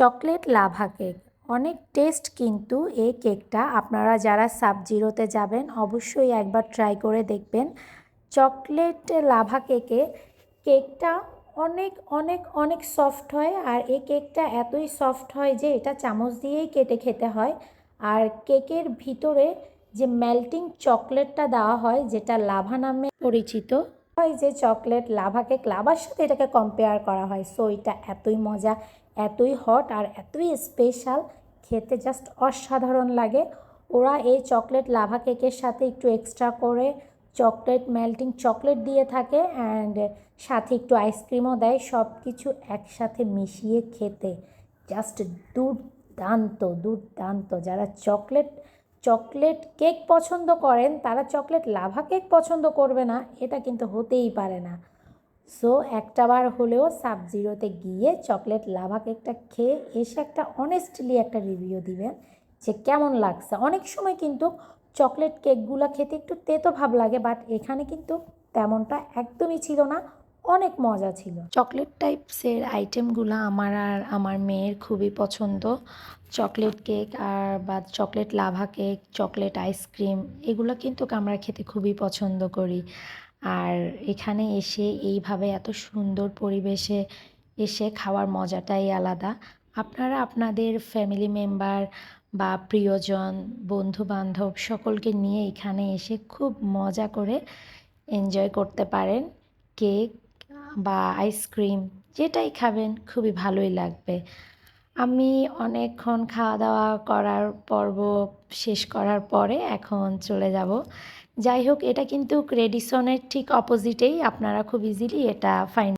Chocolate lava cake অনেক test, কিন্তু এই কেকটা আপনারা যারা সাব-জিরোতে যাবেন অবশ্যই একবার ট্রাই করে দেখবেন। চকলেট লাভা কেকটা অনেক অনেক অনেক সফট হয়, আর এই কেকটা এতই সফট হয় যে এটা চামচ দিয়েই কেটে খেতে হয়। আর কেকের ভিতরে যে মেল্টিং চকলেটটা দেওয়া হয়, যেটা লাভা নামে পরিচিত হয়, যে চকলেট লাভা কেক, লাভার সাথে এটাকে কম্পেয়ার করা হয়। সো এটা এতই মজা, এতই হট আর এতই স্পেশাল, খেতে জাস্ট অসাধারণ লাগে। ওরা এই চকলেট লাভা কেকের সাথে একটু এক্সট্রা করে চকলেট মেল্টিং চকলেট দিয়ে থাকে, অ্যান্ড সাথে একটু আইসক্রিমও দেয়। সব কিছু একসাথে মিশিয়ে খেতে জাস্ট দুর্দান্ত দুর্দান্ত। যারা চকলেট কেক পছন্দ করেন তারা চকলেট লাভা কেক পছন্দ করবে না, এটা কিন্তু হতেই পারে না। সো একটাবার হলেও সাব-জিরোতে গিয়ে চকলেট লাভা কেকটা খেয়ে এসে একটা অনেস্টলি একটা রিভিউ দিবেন যে কেমন লাগছে। অনেক সময় কিন্তু চকলেট কেকগুলো খেতে একটু তেতো ভাব লাগে, বাট এখানে কিন্তু তেমনটা একদমই ছিল না, অনেক মজা ছিল। চকলেট টাইপসের আইটেমগুলো আমার আর আমার মেয়ের খুবই পছন্দ। চকলেট কেক আর বা chocolate lava cake, chocolate ice cream, এগুলো কিন্তু আমরা খেতে খুবই পছন্দ করি। আর এখানে এসে এইভাবে এত সুন্দর পরিবেশে এসে খাওয়ার মজাটাই আলাদা। আপনারা আপনাদের ফ্যামিলি মেম্বার বা প্রিয়জন, বন্ধু-বান্ধব সকলকে নিয়ে এখানে এসে খুব মজা করে এনজয় করতে পারেন। কেক বা আইসক্রিম যেটাই খাবেন খুবই ভালোই লাগবে। আমি অনেকক্ষণ খাওয়া-দাওয়া করার পর্ব শেষ করার পরে এখন চলে যাব। যাই হোক, এটা কিন্তু রেডিসনের ঠিক অপোজিটেই, আপনারা খুব ইজিলি এটা ফাইন্ড